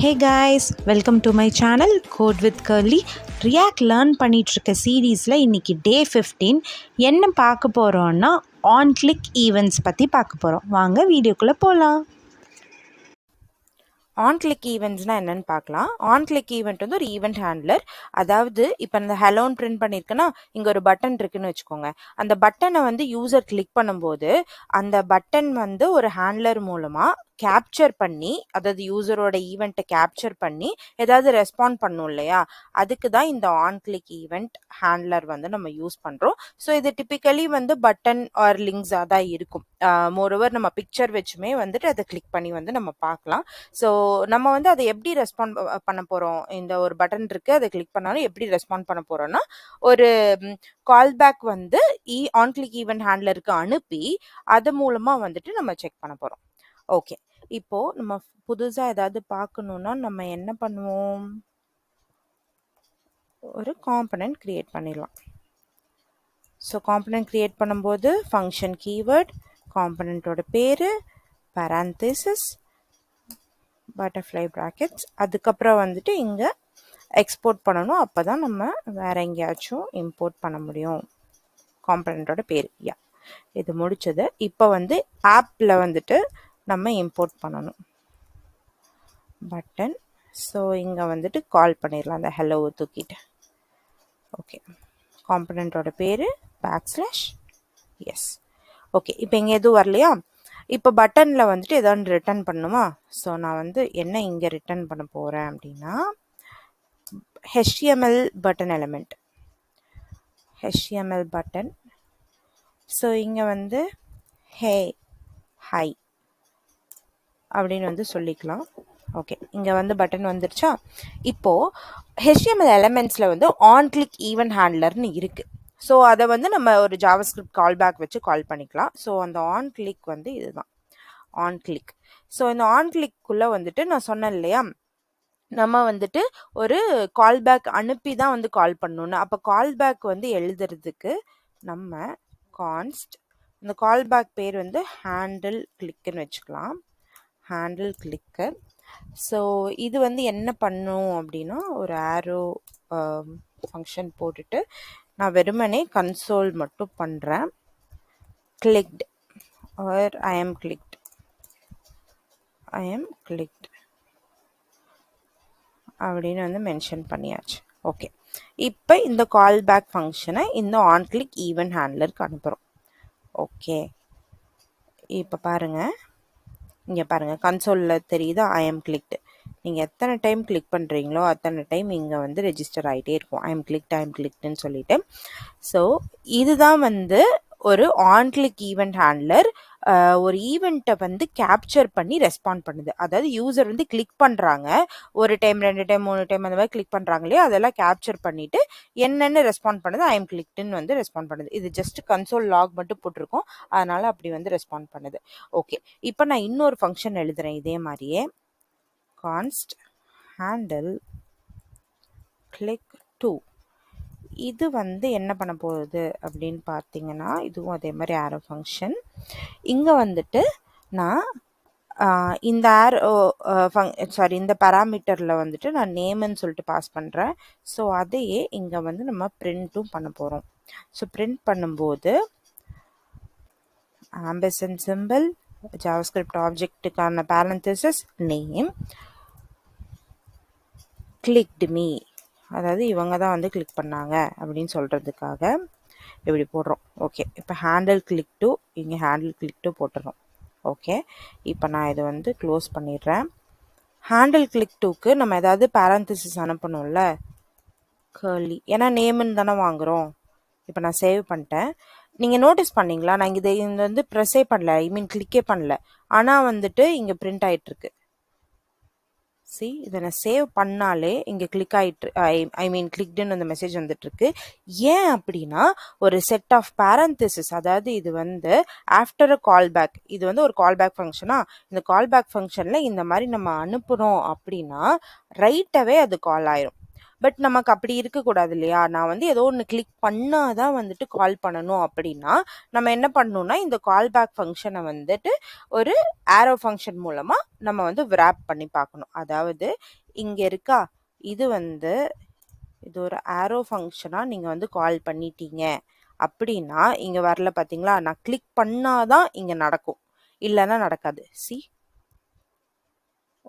Hey guys, welcome to my channel Code with Curly. React learn பண்ணிகிட்ருக்க சீரீஸில் இன்றைக்கி டே 15 என்ன பார்க்க போகிறோன்னா ஆன் கிளிக் ஈவெண்ட்ஸ் பற்றி பார்க்க போகிறோம். வாங்க வீடியோக்குள்ளே போகலாம். ஆன் கிளிக் ஈவெண்ட்ஸ்னால் என்னென்னு பார்க்கலாம். ஆன் கிளிக் ஈவெண்ட் வந்து ஒரு ஈவெண்ட் ஹேண்ட்லர். அதாவது இப்போ இந்த ஹெலோன்னு பிரிண்ட் பண்ணியிருக்கேன்னா இங்கே ஒரு பட்டன் இருக்குன்னு வச்சுக்கோங்க. அந்த பட்டனை வந்து யூசர் கிளிக் பண்ணும்போது அந்த பட்டன் வந்து ஒரு ஹேண்ட்லர் மூலமாக கேப்சர் பண்ணி, அதாவது யூசரோட ஈவெண்ட்டை கேப்சர் பண்ணி ஏதாவது ரெஸ்பாண்ட் பண்ணும் இல்லையா, அதுக்கு தான் இந்த ஆன் கிளிக் ஈவெண்ட் ஹேண்ட்லர் வந்து நம்ம யூஸ் பண்ணுறோம். ஸோ இது டிப்பிக்கலி வந்து பட்டன் ஆர் லிங்க்ஸாக தான் இருக்கும். மோரோவர் நம்ம பிக்சர் வச்சுமே வந்துட்டு அதை கிளிக் பண்ணி வந்து நம்ம பார்க்கலாம். ஸோ நம்ம வந்து அதை எப்படி ரெஸ்பாண்ட் பண்ண போகிறோம், இந்த ஒரு பட்டன் இருக்குது அதை கிளிக் பண்ணாலும் எப்படி ரெஸ்பாண்ட் பண்ண போகிறோன்னா, ஒரு கால்பேக் வந்து ஆன் கிளிக் ஈவெண்ட் ஹேண்ட்லருக்கு அனுப்பி அது மூலமாக வந்துட்டு நம்ம செக் பண்ண போகிறோம். ஓகே, இப்போ நம்ம புதுசாக ஏதாவது பார்க்கணுன்னா நம்ம என்ன பண்ணுவோம், ஒரு காம்பனன்ட் கிரியேட் பண்ணிடலாம். ஸோ காம்பனன்ட் கிரியேட் பண்ணும்போது ஃபங்க்ஷன் கீவேர்ட், காம்பனன்ட்டோட பேர், பேரந்தசிஸ், பட்டர்ஃப்ளை ப்ராக்கெட்ஸ், அதுக்கப்புறம் வந்துட்டு இங்கே எக்ஸ்போர்ட் பண்ணணும். அப்போ தான் நம்ம வேற எங்கேயாச்சும் இம்போர்ட் பண்ண முடியும். காம்பனன்ட்டோட பேர் இது முடிச்சது. இப்போ வந்து ஆப்பில் வந்துட்டு நம்ம இம்போர்ட் பண்ணணும் பட்டன். ஸோ இங்கே வந்துட்டு கால் பண்ணிடலாம் அந்த ஹெலோவை தூக்கிட்டு. ஓகே, காம்பனன்ட்டோட பேர் \, எஸ். ஓகே, இப்போ இங்கே எதுவும் வரலையா. இப்போ பட்டனில் வந்துட்டு ஏதாவது ரிட்டர்ன் பண்ணுமா. ஸோ நான் வந்து என்ன இங்கே ரிட்டர்ன் பண்ண போகிறேன் அப்படின்னா HTML button element, HTML button. So இங்கே வந்து ஹை அப்படின்னு வந்து சொல்லிக்கலாம். ஓகே, இங்கே வந்து பட்டன் வந்துருச்சா. இப்போது HTML எலமெண்ட்ஸில் வந்து ஆன் கிளிக் ஈவெண்ட் ஹேண்ட்லர்னு இருக்குது. ஸோ அதை வந்து நம்ம ஒரு ஜாவாஸ்கிரிப்ட் கால் பேக் வச்சு கால் பண்ணிக்கலாம். ஸோ அந்த ஆன் கிளிக் வந்து இதுதான் ஆன் கிளிக். ஸோ இந்த ஆன் கிளிக்குள்ளே வந்துட்டு நான் சொன்னேன் இல்லையா, நம்ம வந்துட்டு ஒரு கால் பேக் அனுப்பி தான் வந்து கால் பண்ணணுன்னு. அப்போ கால் பேக் வந்து எழுதுறதுக்கு நம்ம கான்ஸ்ட், இந்த கால் பேக் பேர் வந்து ஹேண்டில் கிளிக்குன்னு வச்சுக்கலாம், ஹேண்டில் கிளிக்கர். ஸோ இது வந்து என்ன பண்ணும் அப்படின்னா ஒரு ஆரோ ஃபங்க்ஷன் போட்டுட்டு நான் வெறுமனே கன்சோல் மட்டும் பண்ணுறேன். Clicked or I am clicked அப்படின்னு வந்து மென்ஷன் பண்ணியாச்சு. ஓகே, இப்போ இந்த கால் பேக் ஃபங்க்ஷனை இந்த ஆன் கிளிக் ஈவெண்ட் ஹேண்ட்லருக்கு அனுப்புகிறோம். ஓகே, இப்போ பாருங்கள், இங்கே பாருங்கள் கன்சோலில் தெரியுதா ஐ எம் கிளிக்டு. நீங்கள் எத்தனை டைம் கிளிக் பண்ணுறீங்களோ அத்தனை டைம் இங்கே வந்து ரெஜிஸ்டர் ஆகிட்டே இருக்கும் ஐ எம் கிளிக்டுன்னு சொல்லிட்டு. ஸோ இதுதான் வந்து ஒரு ஆன் கிளிக் ஈவெண்ட் ஹேண்ட்லர் ஒரு ஈவெண்ட்டை வந்து கேப்சர் பண்ணி ரெஸ்பாண்ட் பண்ணுது. அதாவது யூசர் வந்து கிளிக் பண்ணுறாங்க, ஒரு டைம் 2 டைம் 3 டைம் அந்த மாதிரி கிளிக் பண்ணுறாங்க இல்லையா, அதெல்லாம் கேப்சர் பண்ணிவிட்டு என்னென்னு ரெஸ்பாண்ட் பண்ணுது, ஐ எம் கிளிக்டுன்னு வந்து ரெஸ்பாண்ட் பண்ணுது. இது ஜஸ்ட் கன்சோல் லாக் மட்டும் போட்டிருக்கோம், அதனால் அப்படி வந்து ரெஸ்பாண்ட் பண்ணுது. ஓகே, இப்போ நான் இன்னொரு ஃபங்க்ஷன் எழுதுகிறேன் இதே மாதிரியே, கான்ஸ்ட் ஹேண்டில் கிளிக் டு. இது வந்து என்ன பண்ண போகுது அப்படின்னு பார்த்தீங்கன்னா இதுவும் அதே மாதிரி ஆரோ ஃபங்க்ஷன். இங்கே வந்துட்டு நான் இந்த இந்த பேராமீட்டரில் வந்துட்டு நான் நேம்னு சொல்லிட்டு பாஸ் பண்ணுறேன். ஸோ அதையே இங்கே வந்து நம்ம பிரிண்ட்டும் பண்ண போகிறோம். ஸோ பிரிண்ட் பண்ணும்போது ஆம்பர்சண்ட் சிம்பிள், ஜாவாஸ்கிரிப்ட் ஆப்ஜெக்ட்டுக்கான பேரந்தசிஸ், நேம், கிளிக்டு மீ, அதாவது இவங்க தான் வந்து கிளிக் பண்ணாங்க அப்படின்னு சொல்கிறதுக்காக இப்படி போடுறோம். ஓகே, இப்போ ஹேண்டில் கிளிக் டு, இங்கே ஹேண்டில் கிளிக் டு போட்டுறோம். ஓகே, இப்போ நான் இதை வந்து க்ளோஸ் பண்ணிடுறேன். ஹேண்டில் கிளிக் டுக்கு நம்ம ஏதாவது பேரந்தசிஸ் அனுப்பணும்ல, கர்லி, ஏன்னா நேம்னு தானே வாங்குகிறோம். இப்போ நான் சேவ் பண்ணிட்டேன். நீங்கள் நோட்டீஸ் பண்ணிங்களா, நான் இதை வந்து ப்ரெஸ்ஸே பண்ணல, ஐ மீன் கிளிக்கே பண்ணல, ஆனால் வந்துட்டு இங்கே பிரிண்ட் ஆகிட்டுருக்கு. இதை நான் சேவ் பண்ணாலே இங்கே கிளிக் ஆகிட்டு ஐ மீன் கிளிக்டுன்னு அந்த மெசேஜ் வந்துட்டுருக்கு. ஏன் அப்படின்னா ஒரு செட் ஆஃப் பேரந்தசிஸ், அதாவது இது வந்து ஆஃப்டர் அ கால் பேக், இது வந்து ஒரு கால் பேக் ஃபங்க்ஷனா, இந்த கால் பேக் ஃபங்க்ஷனில் இந்த மாதிரி நம்ம அனுப்புகிறோம் அப்படின்னா ரைட்டாகவே அது கால் ஆயிரும். பட் நமக்கு அப்படி இருக்கக்கூடாது இல்லையா? நான் வந்து ஏதோ ஒன்று கிளிக் பண்ணால் தான் வந்துட்டு கால் பண்ணணும் அப்படின்னா நம்ம என்ன பண்ணணும்னா இந்த கால் பேக் ஃபங்க்ஷனை வந்துட்டு ஒரு ஆரோ ஃபங்க்ஷன் மூலமாக நம்ம வந்து விராப் பண்ணி பார்க்கணும். அதாவது இங்கே இருக்கா, இது வந்து இது ஒரு ஆரோ ஃபங்க்ஷனாக நீங்கள் வந்து கால் பண்ணிட்டீங்க அப்படின்னா இங்கே வரல பார்த்தீங்களா? நான் கிளிக் பண்ணாதான் இங்கே நடக்கும், இல்லைன்னா நடக்காது. சி,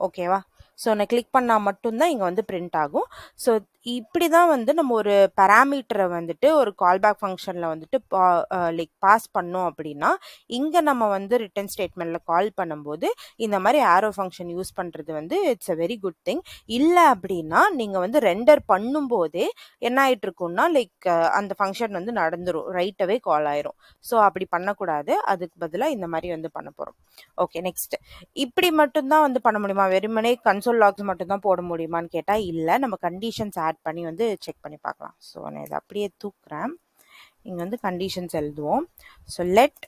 ஓகேவா? ஸோ நான் கிளிக் பண்ணால் மட்டும்தான் இங்கே வந்து பிரிண்ட் ஆகும். ஸோ இப்படி தான் வந்து நம்ம ஒரு பேராமீட்டரை வந்துட்டு ஒரு கால்பேக் ஃபங்க்ஷனில் வந்துட்டு லைக் பாஸ் பண்ணோம் அப்படின்னா இங்கே நம்ம வந்து ரிட்டன் ஸ்டேட்மெண்ட்டில் கால் பண்ணும்போது இந்த மாதிரி ஆரோ ஃபங்க்ஷன் யூஸ் பண்ணுறது வந்து it's a very good thing. இல்லை அப்படின்னா நீங்கள் வந்து ரெண்டர் பண்ணும்போதே என்ன ஆகிட்டு இருக்கும்னா லைக் அந்த ஃபங்க்ஷன் வந்து நடந்துடும், ரைட்டவே கால் ஆயிரும். ஸோ அப்படி பண்ணக்கூடாது, அதுக்கு பதிலாக இந்த மாதிரி வந்து பண்ண போகிறோம். ஓகே, நெக்ஸ்ட் இப்படி மட்டும்தான் வந்து பண்ண முடியுமா? வெறுமனே கன்சோல் லாக்ஸ் மட்டும் தான் போட முடியுமான்னு கேட்டால் இல்லை, நம்ம கண்டிஷன்ஸ் ஆட் பண்ணி வந்து செக் பண்ணி பார்க்கலாம். ஸோ நான் இதை அப்படியே தூக்குறேன். இங்கே வந்து கண்டிஷன்ஸ் எழுதுவோம். So let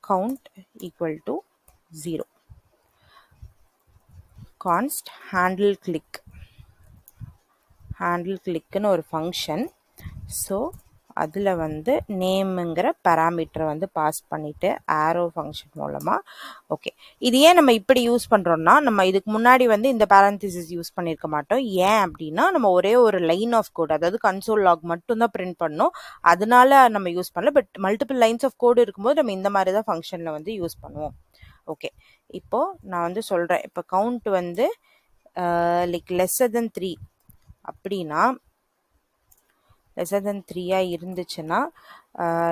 count equal to 0, const handle கிளிக்குன்னு ஒரு ஃபங்க்ஷன். ஸோ அதில் வந்து நேமுங்கிற பேராமீட்டரை வந்து பாஸ் பண்ணிவிட்டு ஆரோ ஃபங்க்ஷன் மூலமாக. ஓகே, இது ஏன் நம்ம இப்படி யூஸ் பண்ணுறோம்னா நம்ம இதுக்கு முன்னாடி வந்து இந்த பேரந்திசிஸ் யூஸ் பண்ணியிருக்க மாட்டோம். ஏன் அப்படின்னா நம்ம ஒரே ஒரு லைன் ஆஃப் கோட், அதாவது கன்சோல் லாக் மட்டும்தான் பிரிண்ட் பண்ணோம், அதனால நம்ம யூஸ் பண்ணல. But multiple lines of code இருக்கும்போது நம்ம இந்த மாதிரி தான் ஃபங்க்ஷனில் வந்து யூஸ் பண்ணுவோம். ஓகே, இப்போது நான் வந்து சொல்கிறேன். இப்போ கவுண்ட் வந்து லைக் லெஸ்ஸர் தென் 3 அப்படின்னா லெஸ்ஸர் தென் 3 இருந்துச்சுன்னா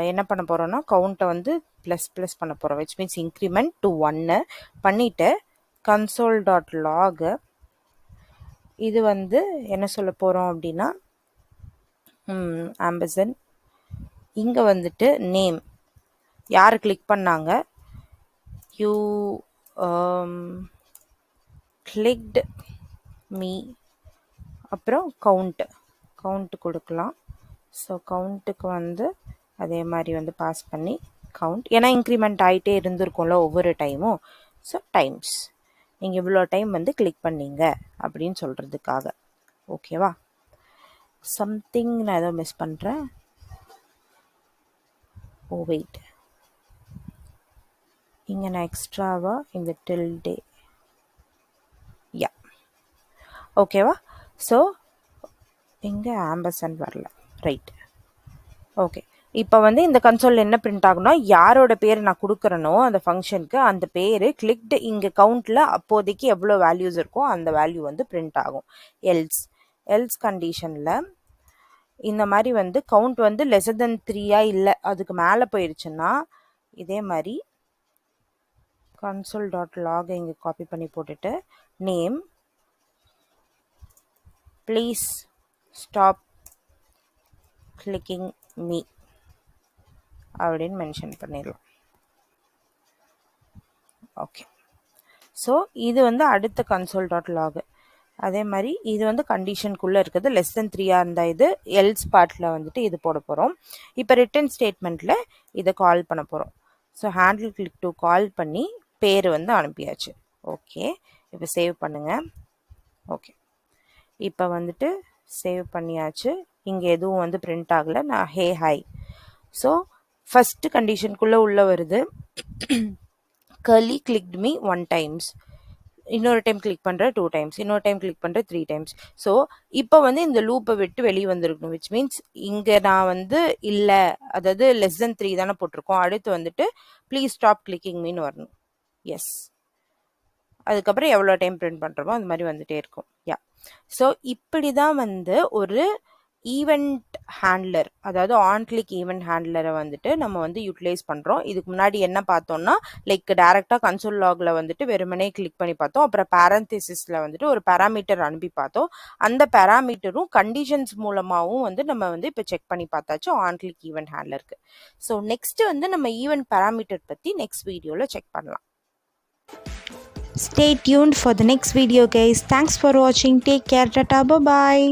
என்ன பண்ண போகிறோன்னா கவுண்ட்டை வந்து ப்ளஸ் பண்ண போகிறோம், விச் மீன்ஸ் இன்க்ரிமெண்ட் டு 1 பண்ணிவிட்டு console.log இது வந்து என்ன சொல்ல போகிறோம் அப்படின்னா ஆம்பர்சன் இங்கே வந்துட்டு நேம் யார் கிளிக் பண்ணாங்க, யூ கிளிக்டு மீ, அப்புறம் கவுண்ட் கொடுக்கலாம். ஸோ கவுண்ட்டுக்கு வந்து அதே மாதிரி வந்து பாஸ் பண்ணி கவுண்ட், ஏன்னா இன்க்ரிமெண்ட் ஆகிட்டே இருந்திருக்கும்ல ஒவ்வொரு டைமும். ஸோ டைம்ஸ் நீங்கள் இவ்வளோ டைம் வந்து கிளிக் பண்ணீங்க அப்படின்னு சொல்கிறதுக்காக. ஓகேவா? சம்திங் நான் ஏதோ மிஸ் பண்ணுறேன். ஓ வெயிட், இங்கே நான் எக்ஸ்ட்ராவாக இந்த டில்டே, யா ஓகேவா? ஸோ இங்கே ஆம்பர்சன் வரல, ரைட். ஓகே, இப்போ வந்து இந்த கன்சோலில் என்ன பிரிண்ட் ஆகும்னா யாரோட பேர் நான் கொடுக்குறேனோ அந்த ஃபங்க்ஷனுக்கு அந்த பேர் கிளிக்டு இங்கே கவுண்டில் அப்போதைக்கு எவ்வளோ வேல்யூஸ் இருக்கோ அந்த வேல்யூ வந்து பிரிண்ட் ஆகும். எல்ஸ் கண்டிஷனில் இந்த மாதிரி வந்து கவுண்ட் வந்து லெஸ்ஸர் தென் 3 இல்லை அதுக்கு மேலே போயிடுச்சுன்னா இதே மாதிரி console.log இங்கே காப்பி பண்ணி போட்டுட்டு name please stop clicking me அப்படின்னு மென்ஷன் பண்ணிடலாம். ஓகே, ஸோ இது வந்து அடுத்த console.log. அதே மாதிரி இது வந்து கண்டிஷனுக்குள்ளே இருக்குது, லெஸ் தென் 3 இருந்தால் இது எல்ஸ் பார்ட்டில் வந்துட்டு இது போட போகிறோம். இப்போ ரிட்டன் ஸ்டேட்மெண்ட்டில் இதை கால் பண்ண போகிறோம். So handle click to call பண்ணி பேர் வந்து அனுப்பியாச்சு. ஓகே, இப்போ சேவ் பண்ணுங்கள். ஓகே, இப்போ வந்துட்டு சேவ் பண்ணியாச்சு. இங்கே எதுவும் வந்து பிரிண்ட் ஆகலை. நான் ஹே ஹாய். ஸோ ஃபஸ்ட்டு கண்டிஷனுக்குள்ளே உள்ளே வருது, கர்லி கிளிக்டு மீ 1 டைம்ஸ், இன்னொரு டைம் கிளிக் பண்ணுற 2 டைம்ஸ், இன்னொரு டைம் கிளிக் பண்ணுற 3 டைம்ஸ். ஸோ இப்போ வந்து இந்த லூப்பை விட்டு வெளியே வந்துருக்கணும், விச் மீன்ஸ் இங்கே நான் வந்து இல்லை, அதாவது லெஸ் தென் 3 தானே போட்டிருக்கோம், அடுத்து வந்துட்டு ப்ளீஸ் ஸ்டாப் கிளிக்கிங் மீன்னு வரணும். எஸ், அதுக்கப்புறம் எவ்வளோ டைம் பிரிண்ட் பண்ணுறோமோ அது மாதிரி வந்துகிட்டே இருக்கும். யா, ஸோ இப்படி தான் வந்து ஒரு ஈவெண்ட் ஹேண்ட்லர், அதாவது ஆன் கிளிக் ஈவெண்ட் ஹேண்ட்லரை வந்துட்டு நம்ம வந்து யூட்டிலைஸ் பண்ணுறோம். இதுக்கு முன்னாடி என்ன பார்த்தோம்னா லைக் டேரெக்டாக கன்சோல் லாகில் வந்துட்டு வெறுமனே கிளிக் பண்ணி பார்த்தோம். அப்புறம் பேரந்திசிஸில் வந்துட்டு ஒரு பேராமீட்டர் அனுப்பி பார்த்தோம். அந்த பேராமீட்டரும் கண்டிஷன்ஸ் மூலமாகவும் வந்து நம்ம வந்து இப்போ செக் பண்ணி பார்த்தாச்சு ஆன் கிளிக் ஈவெண்ட் ஹேண்ட்லருக்கு. ஸோ நெக்ஸ்ட் வந்து நம்ம ஈவெண்ட் பேராமீட்டர் பற்றி நெக்ஸ்ட் வீடியோவில் செக் பண்ணலாம். Stay tuned for the next video guys. Thanks for watching. Take care. Tata. Bye bye.